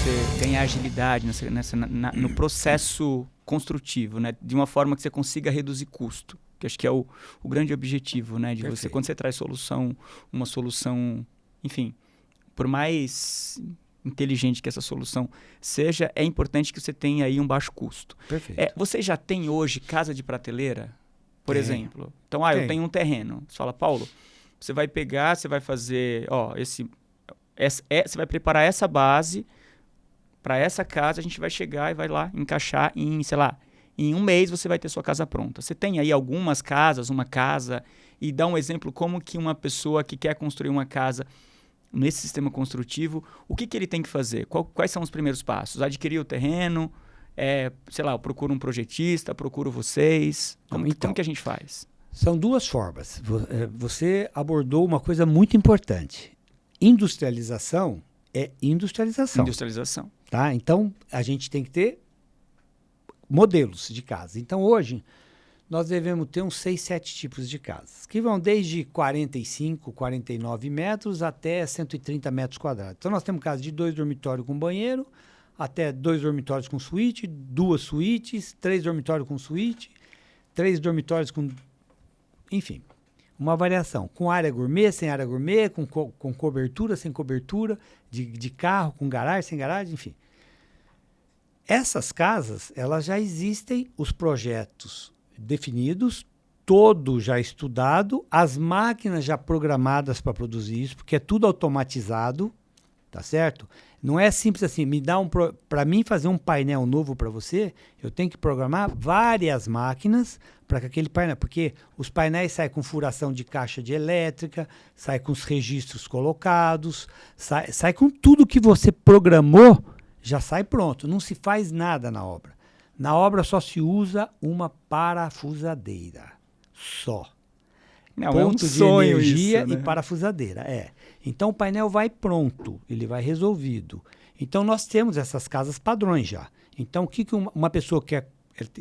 você ganhar agilidade no processo construtivo, né? De uma forma que você consiga reduzir custo. Que acho que é o grande objetivo, né? De Perfeito. você, quando você traz uma solução, enfim, por mais inteligente que essa solução seja, é importante que você tenha aí um baixo custo. Perfeito. Você já tem hoje casa de prateleira, por Tem. exemplo? Então, eu tenho um terreno. Você fala, Paulo, você vai pegar, você vai fazer, você vai preparar essa base para essa casa, a gente vai chegar e vai lá encaixar em, sei lá, em um mês você vai ter sua casa pronta. Você tem aí algumas casas, uma casa, e dá um exemplo como que uma pessoa que quer construir uma casa nesse sistema construtivo, o que ele tem que fazer? Quais são os primeiros passos? Adquirir o terreno, sei lá, eu procuro um projetista, procuro vocês. Como que a gente faz? São duas formas. Você abordou uma coisa muito importante. Industrialização é industrialização. Industrialização. Tá? Então, a gente tem que ter modelos de casa. Então, hoje, nós devemos ter uns 6, 7 tipos de casas, que vão desde 45, 49 metros até 130 metros quadrados. Então, nós temos casas de 2 dormitórios com banheiro, até 2 dormitórios com suíte, 2 suítes, 3 dormitórios com suíte, 3 dormitórios com... Enfim, uma variação. Com área gourmet, sem área gourmet, com cobertura, sem cobertura, de carro, com garagem, sem garagem, enfim. Essas casas, elas já existem, os projetos definidos, todo já estudado, as máquinas já programadas para produzir isso, porque é tudo automatizado, tá certo? Não é simples assim, para mim fazer um painel novo para você, eu tenho que programar várias máquinas para que aquele painel, porque os painéis saem com furação de caixa de elétrica, sai com os registros colocados, sai com tudo que você programou, já sai pronto, não se faz nada na obra. Na obra só se usa uma parafusadeira, só. Ponto de energia isso, né? E parafusadeira, Então o painel vai pronto, ele vai resolvido. Então nós temos essas casas padrões já. Então o que uma pessoa quer,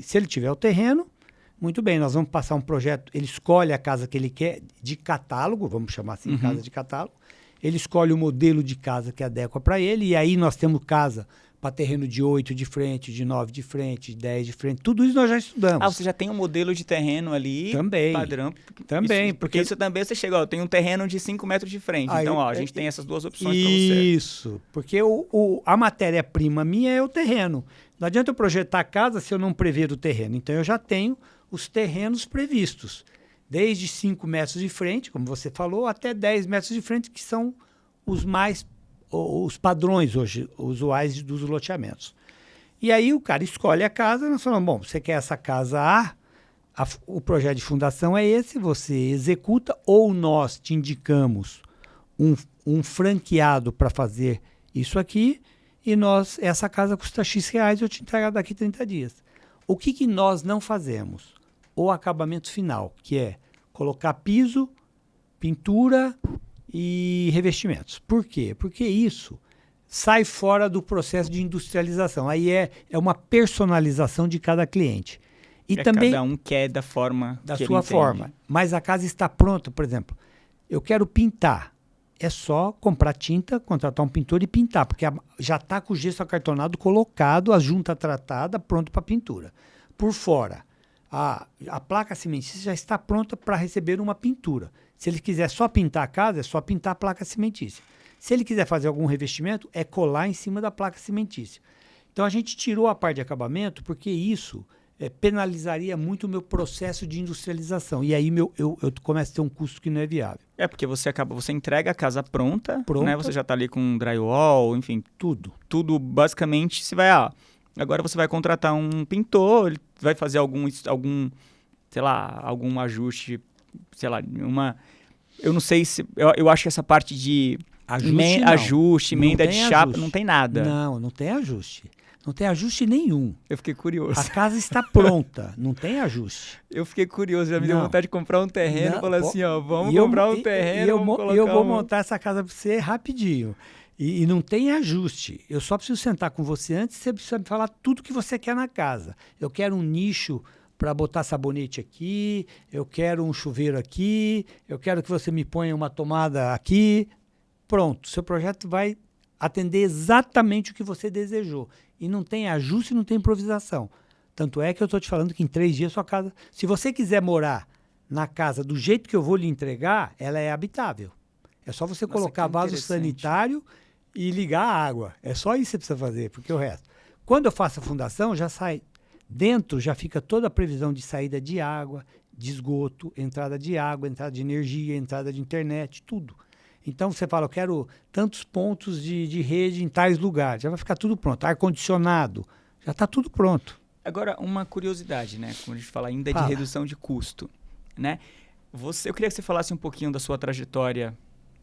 se ele tiver o terreno, muito bem, nós vamos passar um projeto, ele escolhe a casa que ele quer de catálogo, vamos chamar assim, casa de catálogo. Ele escolhe o modelo de casa que adequa para ele, e aí nós temos casa para terreno de 8 de frente, de 9 de frente, de 10 de frente, tudo isso nós já estudamos. Você já tem um modelo de terreno ali, também, padrão. Também. Porque isso também você chega, eu tenho um terreno de 5 metros de frente, então a gente tem essas duas opções para você. Isso, porque a matéria-prima minha é o terreno. Não adianta eu projetar a casa se eu não prever o terreno. Então eu já tenho os terrenos previstos, desde 5 metros de frente, como você falou, até 10 metros de frente, que são os padrões hoje, usuais dos loteamentos. E aí o cara escolhe a casa, nós falamos, bom, você quer essa casa o projeto de fundação é esse, você executa, ou nós te indicamos um franqueado para fazer isso aqui, e essa casa custa X reais, eu te entrego daqui 30 dias. O que nós não fazemos? O acabamento final, que é colocar piso, pintura e revestimentos. Por quê? Porque isso sai fora do processo de industrialização. Aí é uma personalização de cada cliente. E também cada um quer da forma da que sua ele forma. entende. Mas a casa está pronta, por exemplo. Eu quero pintar. É só comprar tinta, contratar um pintor e pintar, porque já está com o gesso acartonado colocado, a junta tratada, pronto para pintura. Por fora, a placa cimentícia já está pronta para receber uma pintura. Se ele quiser só pintar a casa, é só pintar a placa cimentícia. Se ele quiser fazer algum revestimento, é colar em cima da placa cimentícia. Então a gente tirou a parte de acabamento porque isso penalizaria muito o meu processo de industrialização. E aí eu começo a ter um custo que não é viável. Porque você entrega a casa pronta. Né? Você já está ali com drywall, enfim. Tudo basicamente, você vai, agora você vai contratar um pintor, ele vai fazer algum sei lá, algum ajuste, sei lá, eu não sei se, eu acho que essa parte de ajuste, emenda de chapa, não tem nada. Não tem ajuste. Não tem ajuste nenhum. Eu fiquei curioso. A casa está pronta, não tem ajuste. Eu fiquei curioso, já me deu vontade de comprar um terreno, falar assim, vamos comprar um terreno, eu vou montar essa casa para você rapidinho. E não tem ajuste. Eu só preciso sentar com você antes, você precisa me falar tudo que você quer na casa. Eu quero um nicho para botar sabonete aqui, eu quero um chuveiro aqui, eu quero que você me ponha uma tomada aqui. Pronto, seu projeto vai atender exatamente o que você desejou. E não tem ajuste, não tem improvisação. Tanto é que eu estou te falando que em 3 dias sua casa... Se você quiser morar na casa do jeito que eu vou lhe entregar, ela é habitável. É só você colocar vaso sanitário e ligar a água. É só isso que você precisa fazer, porque o resto... Quando eu faço a fundação, já sai... Dentro já fica toda a previsão de saída de água, de esgoto, entrada de água, entrada de energia, entrada de internet, tudo. Então você fala, eu quero tantos pontos de rede em tais lugares. Já vai ficar tudo pronto. Ar-condicionado, já está tudo pronto. Agora, uma curiosidade, né? Como a gente fala ainda de redução de custo, né? Eu queria que você falasse um pouquinho da sua trajetória,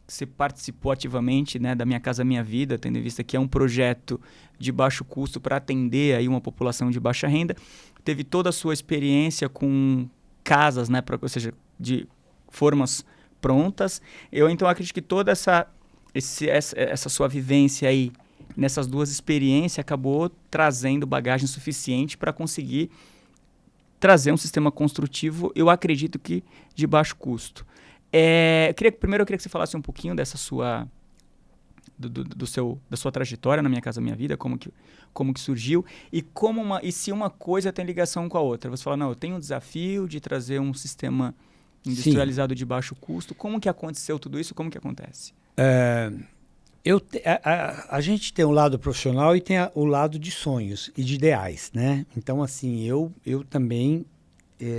que você participou ativamente, né, da Minha Casa Minha Vida, tendo em vista que é um projeto de baixo custo para atender aí uma população de baixa renda. Teve toda a sua experiência com casas, né, ou seja, de formas prontas. Eu então acredito que toda essa sua vivência aí nessas 2 experiências acabou trazendo bagagem suficiente para conseguir trazer um sistema construtivo, eu acredito que de baixo custo. Primeiro eu queria que você falasse um pouquinho dessa sua da sua trajetória na Minha Casa Minha Vida, como que surgiu e se uma coisa tem ligação com a outra. Você fala, não, eu tenho um desafio de trazer um sistema industrializado de baixo custo. Como que aconteceu tudo isso? Como que acontece? A gente tem um lado profissional e tem o lado de sonhos e de ideais, né? Então, assim, eu também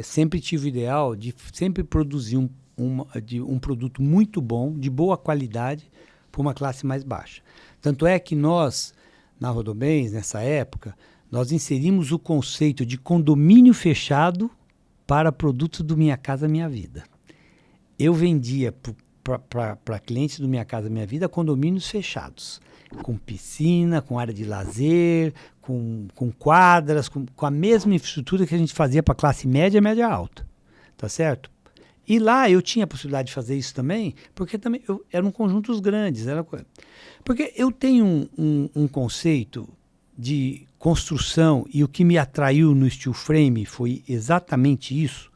sempre tive o ideal de sempre produzir um produto muito bom, de boa qualidade, para uma classe mais baixa. Tanto é que nós, na Rodobens, nessa época, nós inserimos o conceito de condomínio fechado para produtos do Minha Casa Minha Vida. Eu vendia para clientes do Minha Casa Minha Vida condomínios fechados, com piscina, com área de lazer, com quadras, com a mesma infraestrutura que a gente fazia para classe média e média alta, tá certo? E lá eu tinha a possibilidade de fazer isso também, porque também eram conjuntos grandes. Porque eu tenho um conceito de construção, e o que me atraiu no steel frame foi exatamente isso.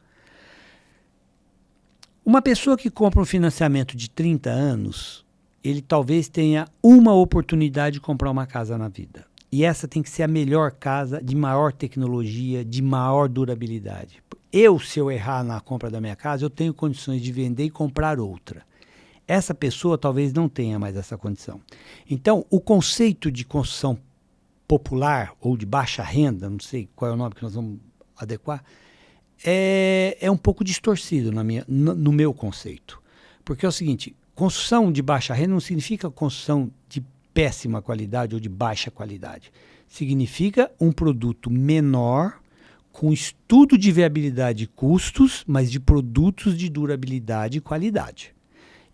Uma pessoa que compra um financiamento de 30 anos, ele talvez tenha uma oportunidade de comprar uma casa na vida. E essa tem que ser a melhor casa, de maior tecnologia, de maior durabilidade. Se eu errar na compra da minha casa, eu tenho condições de vender e comprar outra. Essa pessoa talvez não tenha mais essa condição. Então, o conceito de construção popular ou de baixa renda, não sei qual é o nome que nós vamos adequar, é um pouco distorcido no meu conceito. Porque é o seguinte, construção de baixa renda não significa construção de péssima qualidade ou de baixa qualidade. Significa um produto menor, com estudo de viabilidade e custos, mas de produtos de durabilidade e qualidade.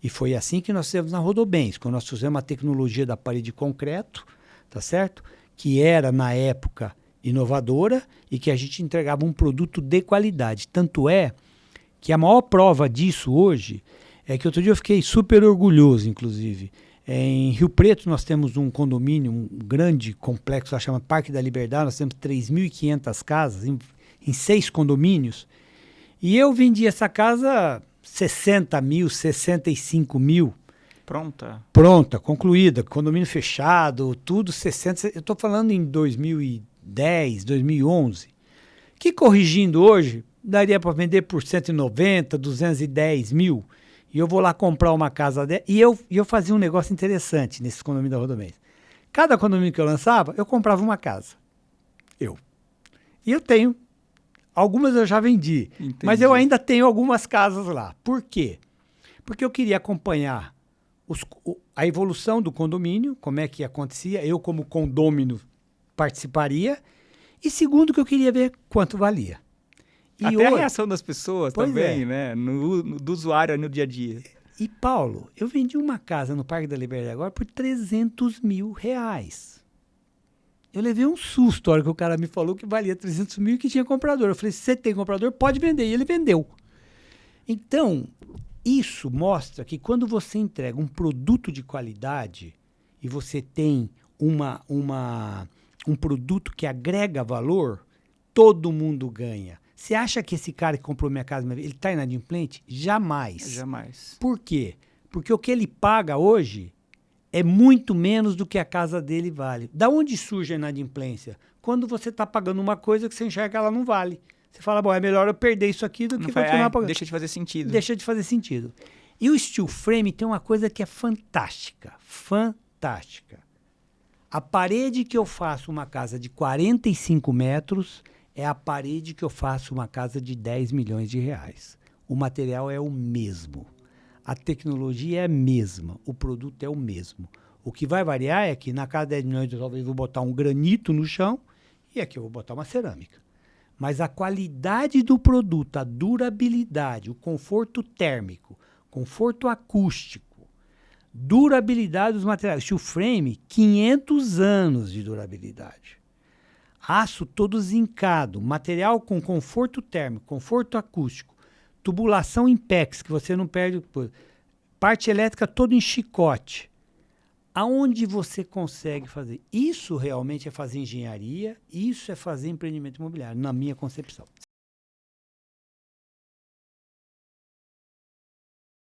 E foi assim que nós fizemos na Rodobens, quando nós fizemos a tecnologia da parede de concreto, tá certo? Que era, na época, inovadora e que a gente entregava um produto de qualidade. Tanto é que a maior prova disso hoje é que outro dia eu fiquei super orgulhoso, inclusive. Em Rio Preto nós temos um condomínio, um grande complexo, lá chama Parque da Liberdade, nós temos 3.500 casas em 6 condomínios. E eu vendi essa casa 60 mil, 65 mil. Pronta, concluída, condomínio fechado, tudo 60. Eu estou falando em 2010, 2011. Que corrigindo hoje, daria para vender por 190, 210 mil. E eu vou lá comprar uma casa dela. E eu fazia um negócio interessante nesse condomínio da Rodobens. Cada condomínio que eu lançava, eu comprava uma casa. E eu tenho. Algumas eu já vendi. Entendi. Mas eu ainda tenho algumas casas lá. Por quê? Porque eu queria acompanhar a evolução do condomínio, como é que acontecia. Eu, como condômino, participaria. E segundo, que eu queria ver quanto valia. E até a reação das pessoas também, né? Do usuário no dia a dia. E, Paulo, eu vendi uma casa no Parque da Liberdade agora por 300 mil reais. Eu levei um susto a hora que o cara me falou que valia 300 mil e que tinha comprador. Eu falei, se você tem comprador, pode vender. E ele vendeu. Então, isso mostra que quando você entrega um produto de qualidade e você tem um produto que agrega valor, todo mundo ganha. Você acha que esse cara que comprou Minha Casa, ele está inadimplente? Jamais. Jamais. Por quê? Porque o que ele paga hoje é muito menos do que a casa dele vale. Da onde surge a inadimplência? Quando você está pagando uma coisa que você enxerga que ela não vale. Você fala, bom, é melhor eu perder isso aqui do que continuar pagando. Deixa de fazer sentido. Deixa de fazer sentido. E o steel frame tem uma coisa que é fantástica. Fantástica. A parede que eu faço uma casa de 45 metros é a parede que eu faço uma casa de 10 milhões de reais. O material é o mesmo. A tecnologia é a mesma. O produto é o mesmo. O que vai variar é que na casa de 10 milhões eu talvez vou botar um granito no chão e aqui eu vou botar uma cerâmica. Mas a qualidade do produto, a durabilidade, o conforto térmico, conforto acústico, durabilidade dos materiais. Steel frame, 500 anos de durabilidade. Aço todo zincado, material com conforto térmico, conforto acústico, tubulação Impex, que você não perde. Parte elétrica toda em chicote. Aonde você consegue fazer? Isso realmente é fazer engenharia, isso é fazer empreendimento imobiliário, na minha concepção.